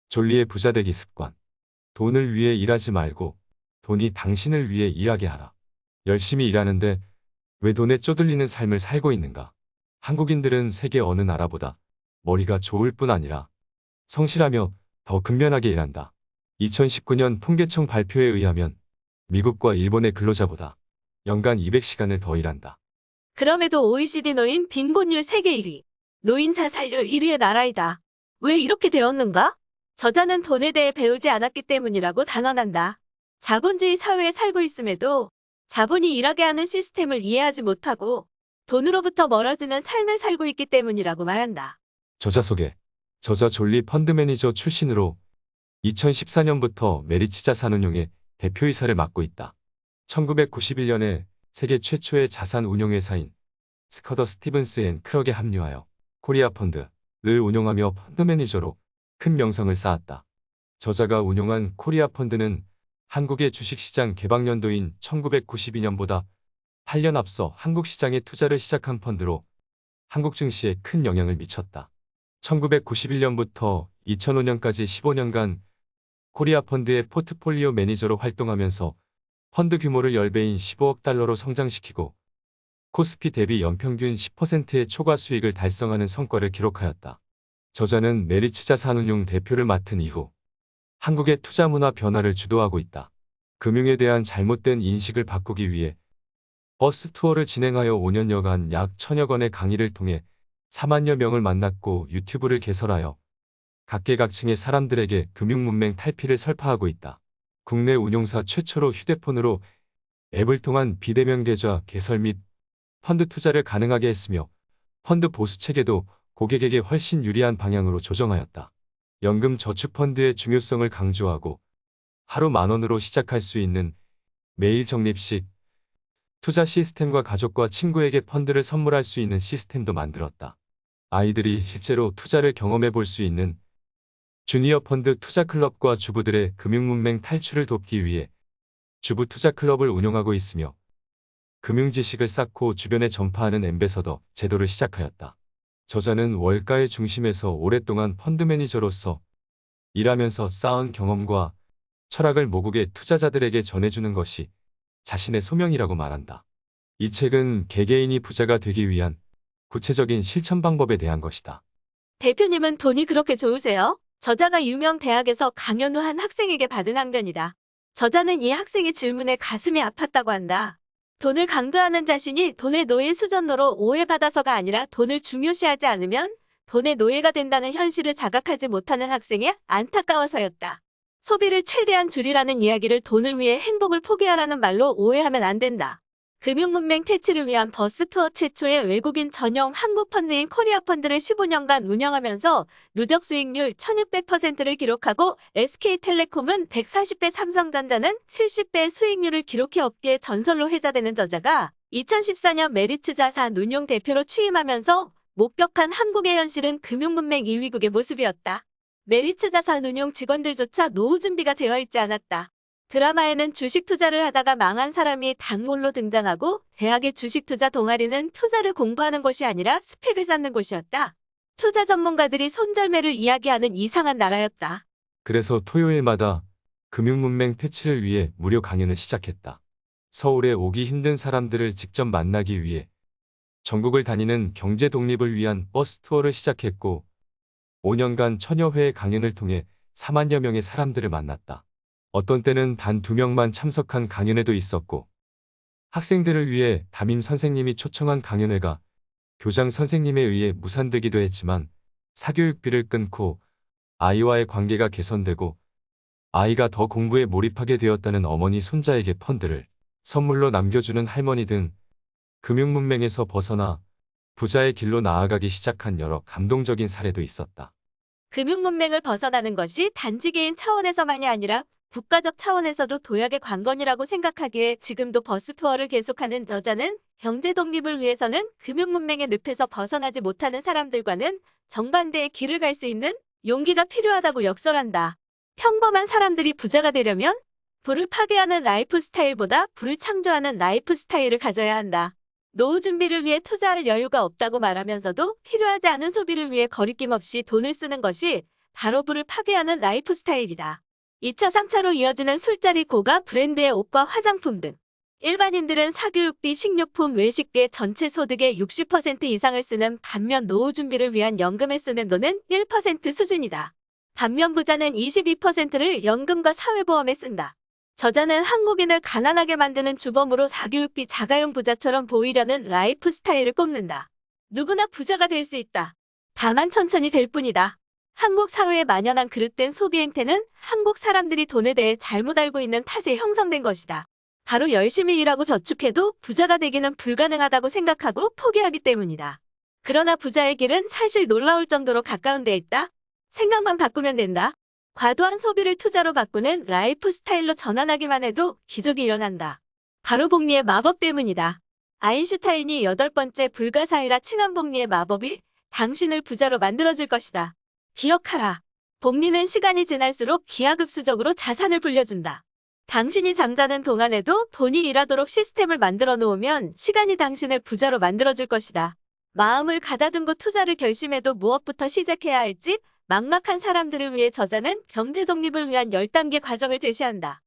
졸리의 부자되기 습관. 돈을 위해 일하지 말고 돈이 당신을 위해 일하게 하라. 열심히 일하는데 왜 돈에 쪼들리는 삶을 살고 있는가? 한국인들은 세계 어느 나라보다 머리가 좋을 뿐 아니라 성실하며 더 근면하게 일한다. 2019년 통계청 발표에 의하면 미국과 일본의 근로자보다 연간 200시간을 더 일한다. 그럼에도 OECD 노인 빈곤율 세계 1위, 노인 자살률 1위의 나라이다. 왜 이렇게 되었는가? 저자는 돈에 대해 배우지 않았기 때문이라고 단언한다. 자본주의 사회에 살고 있음에도 자본이 일하게 하는 시스템을 이해하지 못하고 돈으로부터 멀어지는 삶을 살고 있기 때문이라고 말한다. 저자 소개. 저자 졸리 펀드 매니저 출신으로 2014년부터 메리츠 자산운용의 대표이사를 맡고 있다. 1991년에 세계 최초의 자산 운용회사인 스커더 스티븐스 앤 크럭에 합류하여 코리아 펀드를 운용하며 펀드 매니저로 큰 명성을 쌓았다. 저자가 운용한 코리아 펀드는 한국의 주식시장 개방연도인 1992년보다 8년 앞서 한국 시장에 투자를 시작한 펀드로 한국 증시에 큰 영향을 미쳤다. 1991년부터 2005년까지 15년간 코리아 펀드의 포트폴리오 매니저로 활동하면서 펀드 규모를 10배인 15억 달러로 성장시키고 코스피 대비 연평균 10%의 초과 수익을 달성하는 성과를 기록하였다. 저자는 메리츠 자산운용 대표를 맡은 이후 한국의 투자 문화 변화를 주도하고 있다. 금융에 대한 잘못된 인식을 바꾸기 위해 버스 투어를 진행하여 5년여간 약 1000여 건의 강의를 통해 4만여 명을 만났고 유튜브를 개설하여 각계각층의 사람들에게 금융문맹 탈피를 설파하고 있다. 국내 운용사 최초로 휴대폰으로 앱을 통한 비대면 계좌 개설 및 펀드 투자를 가능하게 했으며 펀드 보수 체계도 고객에게 훨씬 유리한 방향으로 조정하였다. 연금 저축펀드의 중요성을 강조하고 하루 10,000원으로 시작할 수 있는 매일 적립식 투자 시스템과 가족과 친구에게 펀드를 선물할 수 있는 시스템도 만들었다. 아이들이 실제로 투자를 경험해 볼 수 있는 주니어 펀드 투자 클럽과 주부들의 금융문맹 탈출을 돕기 위해 주부 투자 클럽을 운영하고 있으며 금융 지식을 쌓고 주변에 전파하는 앰베서더 제도를 시작하였다. 저자는 월가의 중심에서 오랫동안 펀드 매니저로서 일하면서 쌓은 경험과 철학을 모국의 투자자들에게 전해주는 것이 자신의 소명이라고 말한다. 이 책은 개개인이 부자가 되기 위한 구체적인 실천 방법에 대한 것이다. 대표님은 돈이 그렇게 좋으세요? 저자가 유명 대학에서 강연 후 한 학생에게 받은 항변이다. 저자는 이 학생의 질문에 가슴이 아팠다고 한다. 돈을 강조하는 자신이 돈의 노예 수준으로 오해받아서가 아니라 돈을 중요시하지 않으면 돈의 노예가 된다는 현실을 자각하지 못하는 학생이 안타까워서였다. 소비를 최대한 줄이라는 이야기를 돈을 위해 행복을 포기하라는 말로 오해하면 안 된다. 금융문맹 퇴치를 위한 버스 투어 최초의 외국인 전용 한국 펀드인 코리아 펀드를 15년간 운영하면서 누적 수익률 1600%를 기록하고 SK텔레콤은 140배, 삼성전자는 70배 수익률을 기록해 업계의 전설로 회자되는 저자가 2014년 메리츠 자산운용 대표로 취임하면서 목격한 한국의 현실은 금융문맹 2위국의 모습이었다. 메리츠 자산운용 직원들조차 노후 준비가 되어 있지 않았다. 드라마에는 주식 투자를 하다가 망한 사람이 단골로 등장하고 대학의 주식 투자 동아리는 투자를 공부하는 곳이 아니라 스펙을 쌓는 곳이었다. 투자 전문가들이 손절매를 이야기하는 이상한 나라였다. 그래서 토요일마다 금융문맹 퇴치를 위해 무료 강연을 시작했다. 서울에 오기 힘든 사람들을 직접 만나기 위해 전국을 다니는 경제 독립을 위한 버스 투어를 시작했고 5년간 1000여 회의 강연을 통해 4만여 명의 사람들을 만났다. 어떤 때는 단 2명만 참석한 강연회도 있었고 학생들을 위해 담임 선생님이 초청한 강연회가 교장 선생님에 의해 무산되기도 했지만 사교육비를 끊고 아이와의 관계가 개선되고 아이가 더 공부에 몰입하게 되었다는 어머니 손자에게 펀드를 선물로 남겨주는 할머니 등 금융문맹에서 벗어나 부자의 길로 나아가기 시작한 여러 감동적인 사례도 있었다. 금융문맹을 벗어나는 것이 단지 개인 차원에서만이 아니라 국가적 차원에서도 도약의 관건이라고 생각하기에 지금도 버스 투어를 계속하는 저자는 경제 독립을 위해서는 금융문맹의 늪에서 벗어나지 못하는 사람들과는 정반대의 길을 갈 수 있는 용기가 필요하다고 역설한다. 평범한 사람들이 부자가 되려면 부를 파괴하는 라이프 스타일보다 부를 창조하는 라이프 스타일을 가져야 한다. 노후 준비를 위해 투자할 여유가 없다고 말하면서도 필요하지 않은 소비를 위해 거리낌 없이 돈을 쓰는 것이 바로 부를 파괴하는 라이프 스타일이다. 2차, 3차로 이어지는 술자리, 고가 브랜드의 옷과 화장품 등. 일반인들은 사교육비, 식료품, 외식계 전체 소득의 60% 이상을 쓰는 반면 노후 준비를 위한 연금에 쓰는 돈은 1% 수준이다. 반면 부자는 22%를 연금과 사회보험에 쓴다. 저자는 한국인을 가난하게 만드는 주범으로 사교육비 자가용 부자처럼 보이려는 라이프 스타일을 꼽는다. 누구나 부자가 될 수 있다. 다만 천천히 될 뿐이다. 한국 사회에 만연한 그릇된 소비 행태는 한국 사람들이 돈에 대해 잘못 알고 있는 탓에 형성된 것이다. 바로 열심히 일하고 저축해도 부자가 되기는 불가능하다고 생각하고 포기하기 때문이다. 그러나 부자의 길은 사실 놀라울 정도로 가까운 데 있다. 생각만 바꾸면 된다. 과도한 소비를 투자로 바꾸는 라이프 스타일로 전환하기만 해도 기적이 일어난다. 바로 복리의 마법 때문이다. 아인슈타인이 8번째 불가사의라 칭한 복리의 마법이 당신을 부자로 만들어줄 것이다. 기억하라. 복리는 시간이 지날수록 기하급수적으로 자산을 불려준다. 당신이 잠자는 동안에도 돈이 일하도록 시스템을 만들어 놓으면 시간이 당신을 부자로 만들어줄 것이다. 마음을 가다듬고 투자를 결심해도 무엇부터 시작해야 할지 막막한 사람들을 위해 저자는 경제 독립을 위한 10단계 과정을 제시한다.